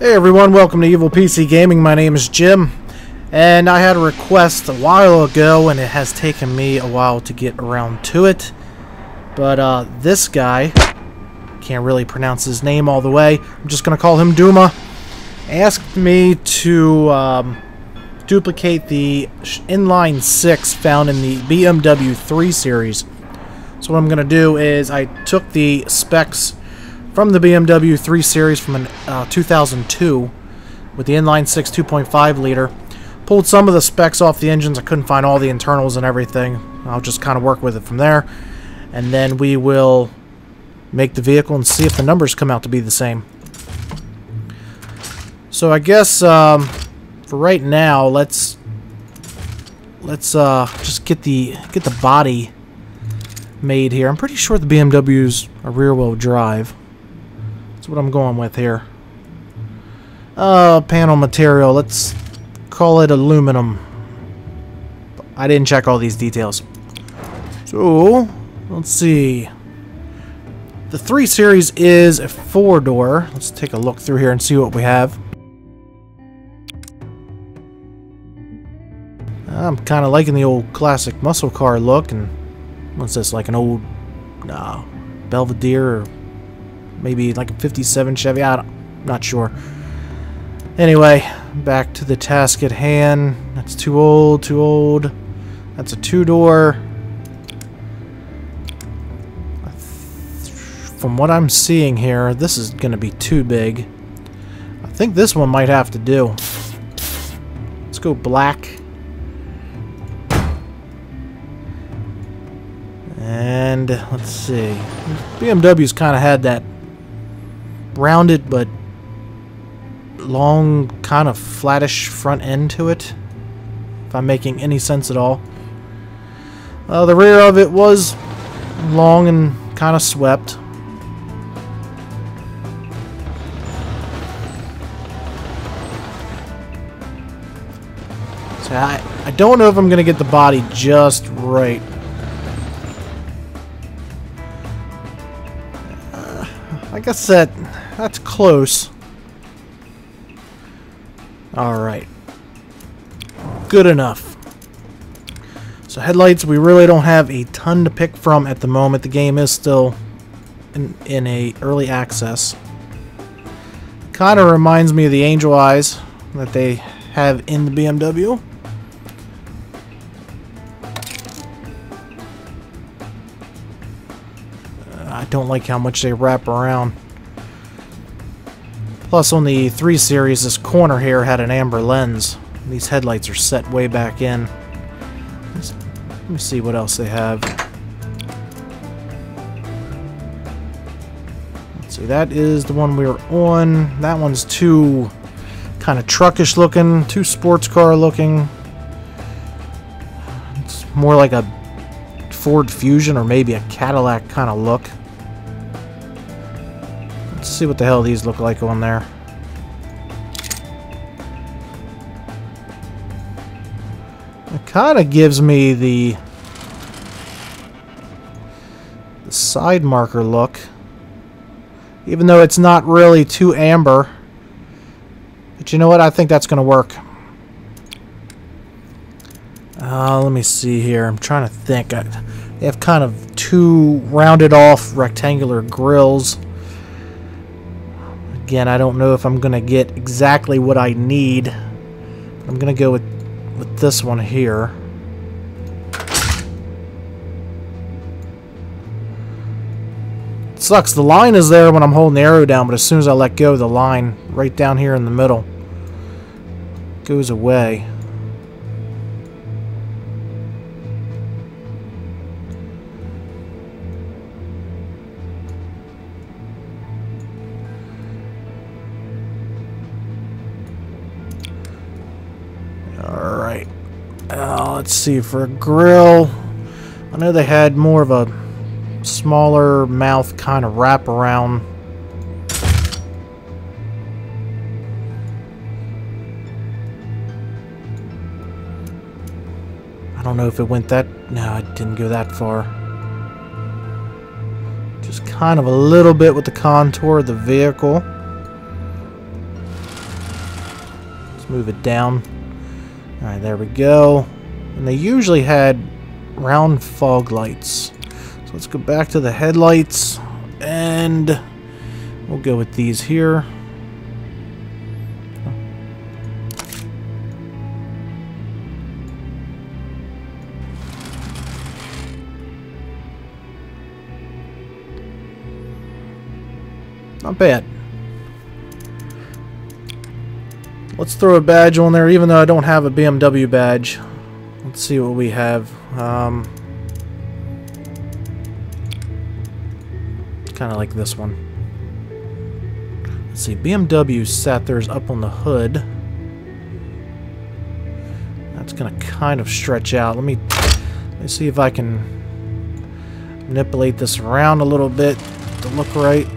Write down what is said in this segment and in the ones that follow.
Hey everyone, welcome to Evil PC Gaming. My name is Jim, and I had a request a while ago, and it has taken me a while to get around to it. But this guy, can't really pronounce his name all the way, I'm just going to call him Duma, asked me to duplicate the inline 6 found in the BMW 3 series. So what I'm going to do is I took the specs from the BMW 3 Series from 2002 with the inline 6 2.5 liter. Pulled some of the specs off the engines. I couldn't find all the internals and everything. I'll just kind of work with it from there. And then we will make the vehicle and see if the numbers come out to be the same. So I guess for right now, let's just get the body made here. I'm pretty sure the BMW's a rear-wheel drive. That's what I'm going with here. Panel material. Let's call it aluminum. I didn't check all these details. So, let's see. The 3 Series is a 4-door. Let's take a look through here and see what we have. I'm kind of liking the old classic muscle car look. And what's this, like an old Belvedere or maybe like a 57 Chevy? I'm not sure. Anyway, back to the task at hand. That's too old, too old. That's a 2-door. From what I'm seeing here, this is going to be too big. I think this one might have to do. Let's go black. And let's see. BMW's kind of had that rounded but long, kind of flattish front end to it, if I'm making any sense at all. The rear of it was long and kind of swept. So I don't know if I'm going to get the body just right. Like I said, that's close. Alright. Good enough. So headlights, we really don't have a ton to pick from at the moment. The game is still in a early access. Kind of reminds me of the angel eyes that they have in the BMW. I don't like how much they wrap around. Plus, on the 3 Series, this corner here had an amber lens. These headlights are set way back in. Let me see what else they have. Let's see, that is the one we were on. That one's too kind of truckish looking, too sports car looking. It's more like a Ford Fusion or maybe a Cadillac kind of look. Let's see what the hell these look like on there. It kind of gives me the side marker look, even though it's not really too amber. But you know what? I think that's going to work. Let me see here. I'm trying to think. They have kind of two rounded off rectangular grills. Again, I don't know if I'm going to get exactly what I need. I'm going to go with this one here. It sucks. The line is there when I'm holding the arrow down, but as soon as I let go, the line right down here in the middle goes away. Alright, let's see, for a grill, I know they had more of a smaller mouth kind of wrap around. I don't know if it went that, no, it didn't go that far. Just kind of a little bit with the contour of the vehicle. move it down. Alright, there we go. And they usually had round fog lights. So let's go back to the headlights, and we'll go with these here. Not bad. Let's throw a badge on there, even though I don't have a BMW badge. Let's see what we have. Kind of like this one. Let's see, BMW sat theirs up on the hood. That's gonna kind of stretch out. Let me see if I can manipulate this around a little bit to look right.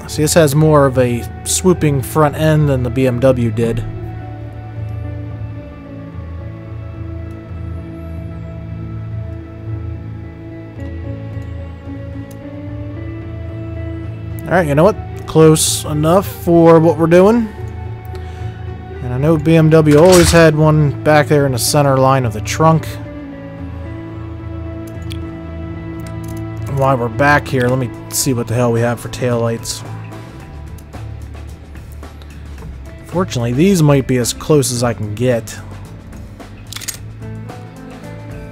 See, this has more of a swooping front end than the BMW did. Alright, you know what? Close enough for what we're doing. And I know BMW always had one back there in the center line of the trunk. And while we're back here, let me see what the hell we have for taillights. Fortunately, these might be as close as I can get.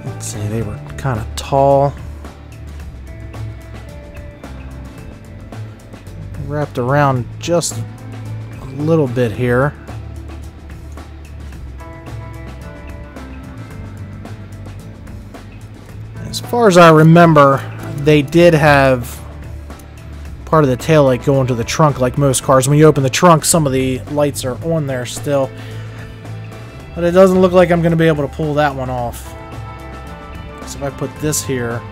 Let's see, they were kind of tall. Wrapped around just a little bit here. As far as I remember, they did have part of the taillight going to the trunk like most cars. When you open the trunk, some of the lights are on there still. But it doesn't look like I'm going to be able to pull that one off. So if I put this here...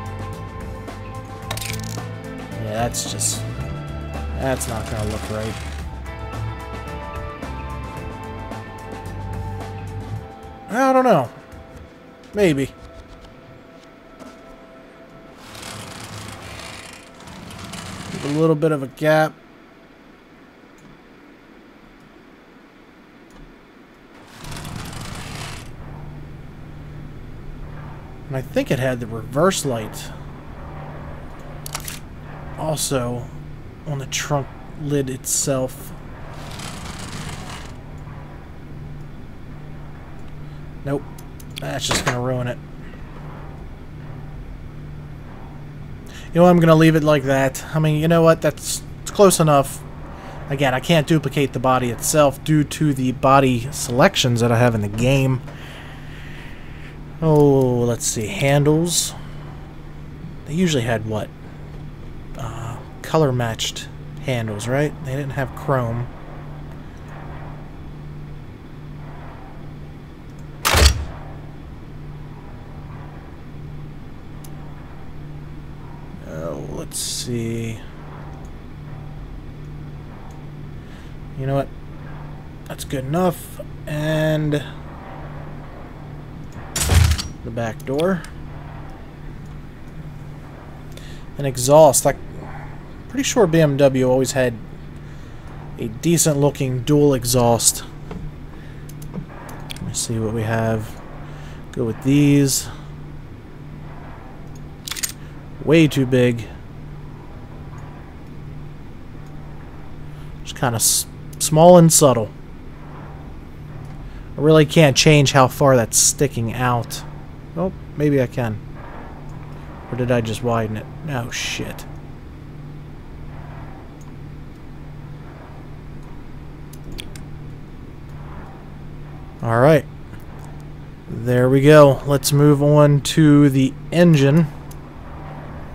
Yeah, that's not going to look right. I don't know. Maybe. A little bit of a gap. And I think it had the reverse light also on the trunk lid itself. Nope. That's just going to ruin it. You know, I'm going to leave it like that. I mean, you know what? It's close enough. Again, I can't duplicate the body itself due to the body selections that I have in the game. Oh, let's see. Handles. They usually had what? Color matched handles, right? They didn't have chrome. Let's see. You know what? That's good enough. And the back door. An exhaust. I'm pretty sure BMW always had a decent looking dual exhaust. Let me see what we have. Go with these. Way too big. Just kind of small and subtle. I really can't change how far that's sticking out. Oh, maybe I can. Or did I just widen it? Oh, shit. Alright. There we go. Let's move on to the engine.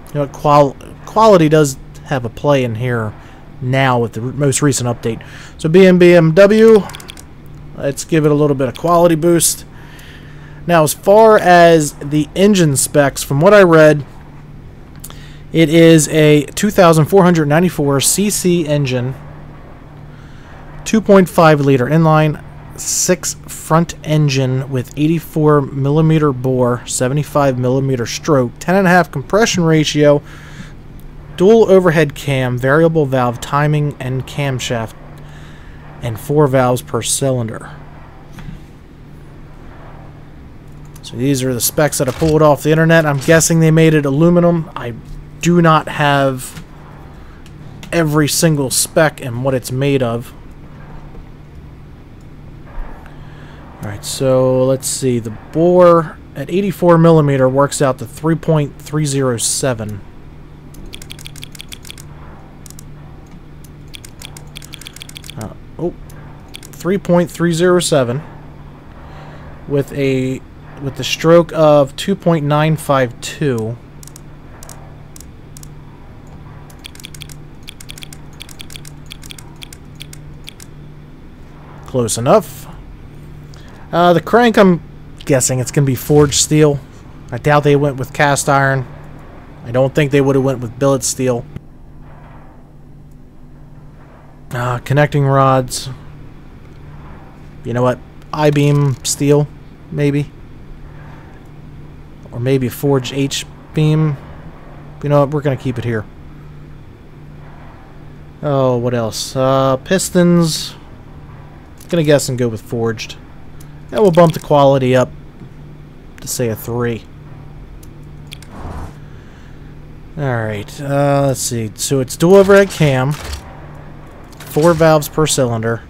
You know what, quality does have a play in here now with the most recent update. So BMW, let's give it a little bit of quality boost. Now, as far as the engine specs, from what I read, it is a 2,494cc engine, 2.5 liter inline, 6 front engine with 84mm bore, 75mm stroke, 10.5 compression ratio, dual overhead cam, variable valve timing, and camshaft and 4 valves per cylinder. So these are the specs that I pulled off the internet. I'm guessing they made it aluminum. I do not have every single spec and what it's made of. Alright, so let's see. The bore at 84 millimeter works out to 3.307. 3.307 with the stroke of 2.952. Close enough. The crank, I'm guessing it's going to be forged steel. I doubt they went with cast iron. I don't think they would have went with billet steel. Connecting rods. You know what? I-beam steel, maybe. Or maybe forged H-beam. You know what? We're going to keep it here. Oh, what else? Pistons. Gonna guess and go with forged. And we'll bump the quality up to say a 3. Alright, let's see. So it's dual overhead cam. 4 valves per cylinder.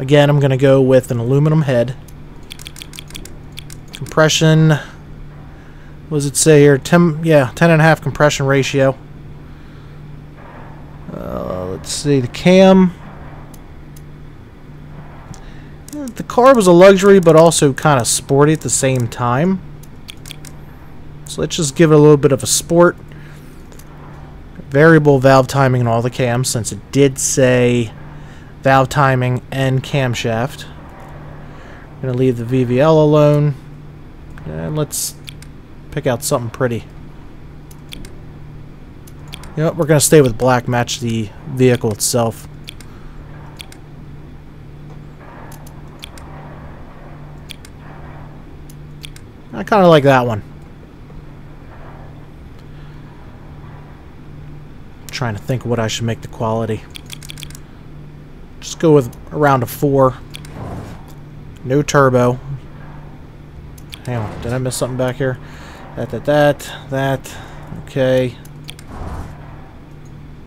Again, I'm gonna go with an aluminum head. Compression. What does it say here? 10.5 compression ratio. Let's see, the cam. The car was a luxury, but also kind of sporty at the same time. So let's just give it a little bit of a sport. Variable valve timing in all the cams, since it did say valve timing and camshaft. I'm going to leave the VVL alone. And let's pick out something pretty. You know what, we're going to stay with black, match the vehicle itself. I kind of like that one. Trying to think of what I should make the quality. Just go with around a 4. No turbo. Hang on, did I miss something back here? That. Okay.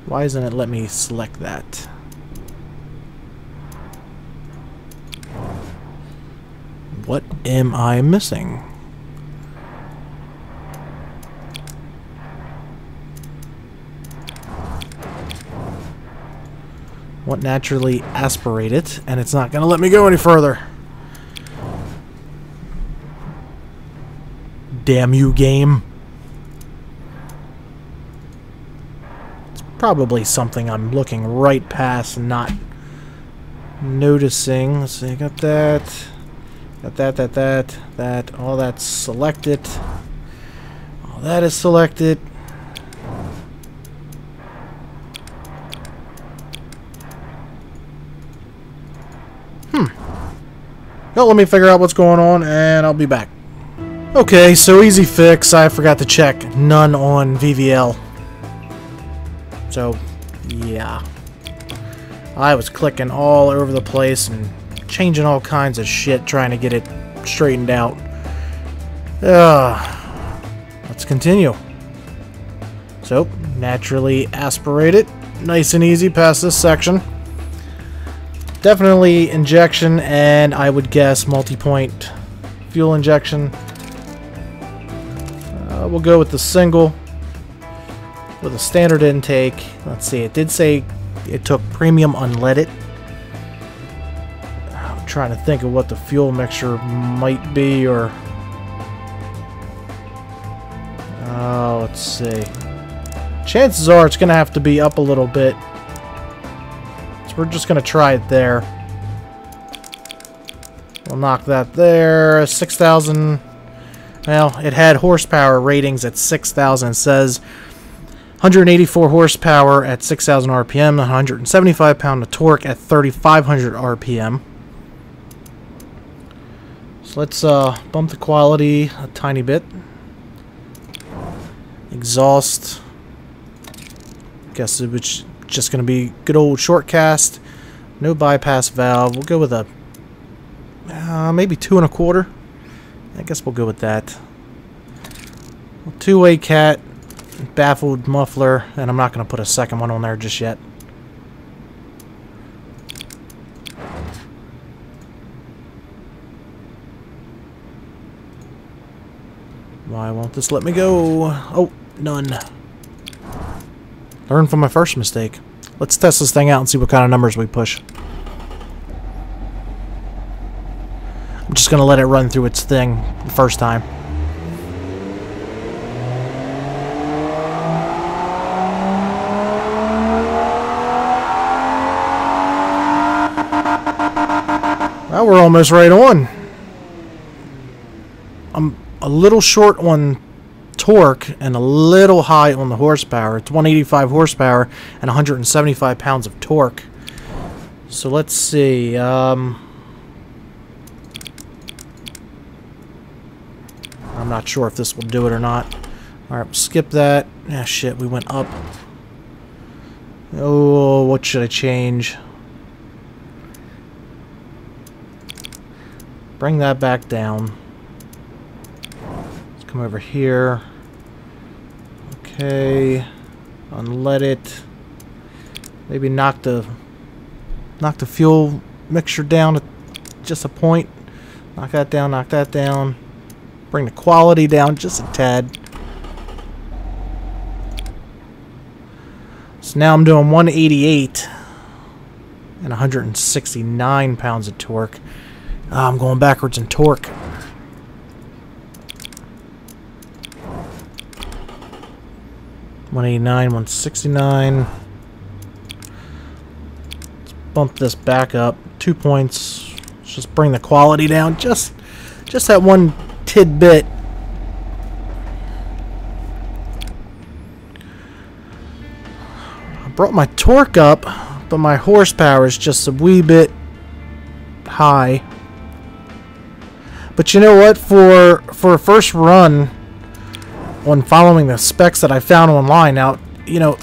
Why isn't it letting me select that? What am I missing? Want naturally aspirate it, and it's not going to let me go any further. Damn you, game. It's probably something I'm looking right past and not noticing. Let's see, got that. Got that. All that's selected. All that is selected. Well, let me figure out what's going on, and I'll be back. Okay, so easy fix. I forgot to check none on VVL. So, yeah. I was clicking all over the place and changing all kinds of shit trying to get it straightened out. Let's continue. So, naturally aspirate it. Nice and easy past this section. Definitely injection, and I would guess multi-point fuel injection. We'll go with the single with a standard intake. Let's see, it did say it took premium unleaded. I'm trying to think of what the fuel mixture might be, or let's see. Chances are it's going to have to be up a little bit. So we're just going to try it there. We'll knock that there. 6,000. Well, it had horsepower ratings at 6,000. It says 184 horsepower at 6,000 RPM, 175 pound of torque at 3,500 RPM. So let's bump the quality a tiny bit. Exhaust. Guess it was just going to be good old short cast. No bypass valve. We'll go with a maybe 2 1/4. I guess we'll go with that. Two-way cat, baffled muffler, and I'm not going to put a second one on there just yet. Why won't this let me go? Oh, none. Learn from my first mistake. Let's test this thing out and see what kind of numbers we push. I'm just going to let it run through its thing the first time. Well, we're almost right on. I'm a little short on torque and a little high on the horsepower. It's 185 horsepower and 175 pounds of torque. So let's see. I'm not sure if this will do it or not. Alright, skip that. Ah, shit, we went up. Oh, what should I change? Bring that back down. Let's come over here. Okay. Unlet it. Maybe knock the fuel mixture down to just a point. Knock that down, knock that down. Bring the quality down just a tad. So now I'm doing 188 and 169 pounds of torque. I'm going backwards in torque. $189, $169. Let's bump this back up 2 points. Let's just bring the quality down just that one tidbit. I brought my torque up, but my horsepower is just a wee bit high. But you know what? For a first run on following the specs that I found online, now, you know,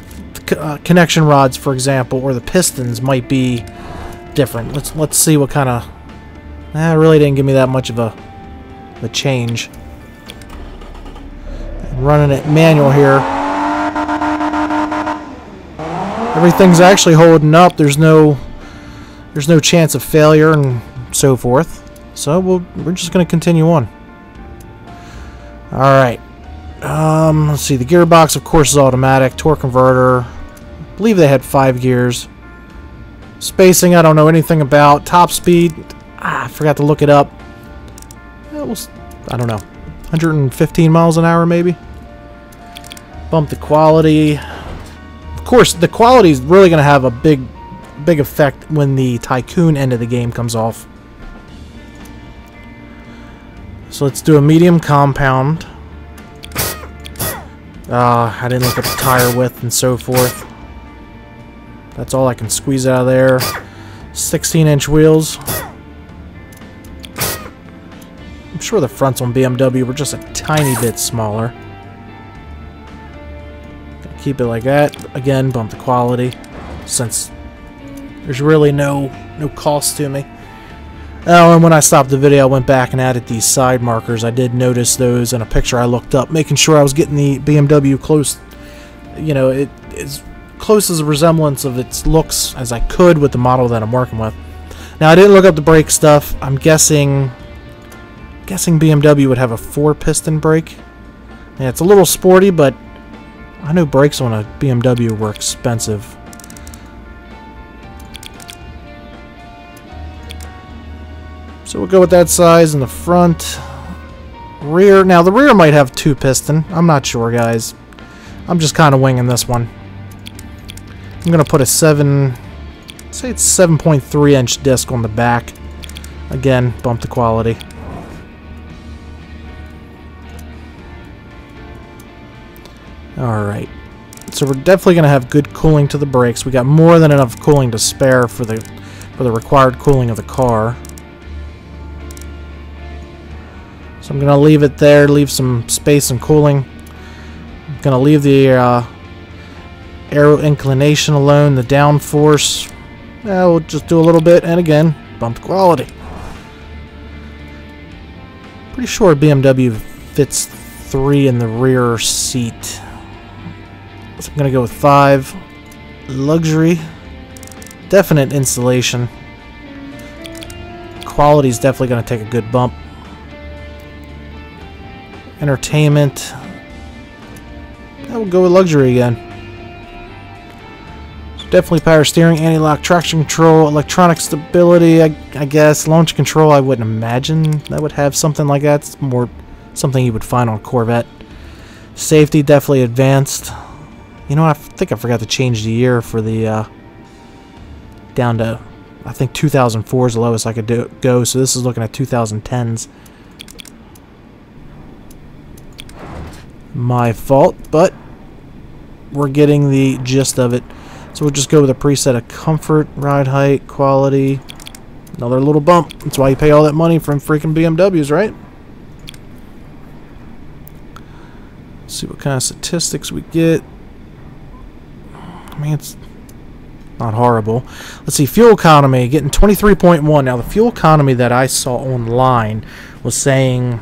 connection rods, for example, or the pistons might be different. Let's see what kind of... it really didn't give me that much of a change. I'm running it manual here. Everything's actually holding up. There's no chance of failure and so forth. So we're just going to continue on. Alright. Let's see. The gearbox, of course, is automatic. Torque converter. I believe they had 5 gears. Spacing, I don't know anything about. Top speed, I forgot to look it up. It was, I don't know, 115 miles an hour maybe. Bump the quality. Of course, the quality is really going to have a big effect when the Tycoon end of the game comes off. So let's do a medium compound. I didn't look up the tire width and so forth. That's all I can squeeze out of there. 16-inch wheels. I'm sure the fronts on BMW were just a tiny bit smaller. Gonna keep it like that. Again, bump the quality, since there's really no cost to me. Oh, and when I stopped the video, I went back and added these side markers. I did notice those in a picture I looked up, making sure I was getting the BMW close, you know, as close as a resemblance of its looks as I could with the model that I'm working with. Now, I didn't look up the brake stuff. I'm guessing BMW would have a 4-piston brake. Yeah, it's a little sporty, but I know brakes on a BMW were expensive. So we'll go with that size in the front. Rear. Now, the rear might have 2-piston. I'm not sure, guys. I'm just kind of winging this one. I'm going to put a say it's 7.3-inch disc on the back. Again, bump the quality. Alright. So we're definitely going to have good cooling to the brakes. We got more than enough cooling to spare for the required cooling of the car. So I'm going to leave it there, leave some space and cooling. I'm going to leave the aero inclination alone, the downforce. We'll just do a little bit, and again, bumped quality. Pretty sure BMW fits 3 in the rear seat. So I'm going to go with 5. Luxury. Definite installation. Quality is definitely going to take a good bump. Entertainment. I will go with luxury again. Definitely power steering, anti-lock, traction control, electronic stability, I guess. Launch control, I wouldn't imagine that would have something like that. It's more something you would find on a Corvette. Safety, definitely advanced. You know what, I think I forgot to change the year for the, down to, I think 2004 is the lowest I could go, so this is looking at 2010s. My fault, but we're getting the gist of it. So we'll just go with a preset of comfort, ride height, quality. Another little bump. That's why you pay all that money from freaking BMWs, right? Let's see what kind of statistics we get. I mean, it's not horrible. Let's see, fuel economy, getting 23.1. Now, the fuel economy that I saw online was saying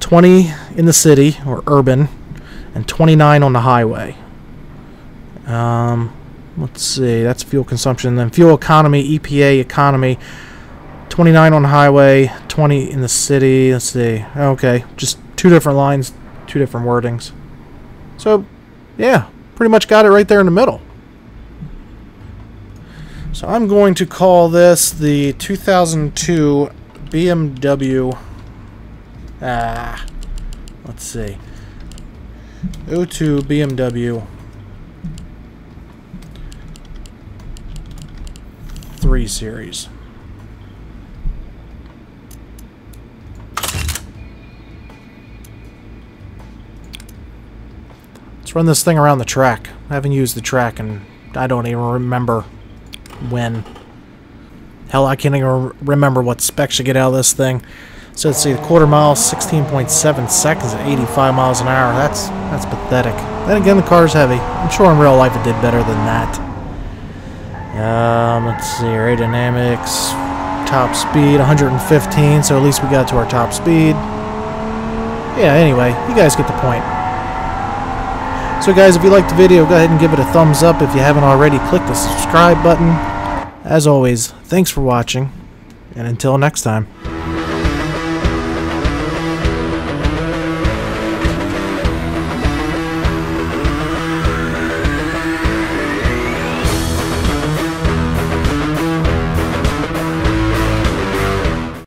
20 in the city, or urban, and 29 on the highway. Let's see, that's fuel consumption. Then fuel economy, EPA economy, 29 on the highway, 20 in the city. Let's see. Okay, just 2 different lines, 2 different wordings. So, yeah, pretty much got it right there in the middle. So I'm going to call this the 2002 BMW. Let's see. 02 BMW 3 Series. Let's run this thing around the track. I haven't used the track and I don't even remember when. Hell, I can't even remember what specs you get out of this thing. So let's see, the quarter mile, 16.7 seconds at 85 miles an hour. That's pathetic. Then again, the car's heavy. I'm sure in real life it did better than that. Let's see, aerodynamics, top speed, 115, so at least we got to our top speed. Yeah, anyway, you guys get the point. So guys, if you liked the video, go ahead and give it a thumbs up. If you haven't already, click the subscribe button. As always, thanks for watching, and until next time.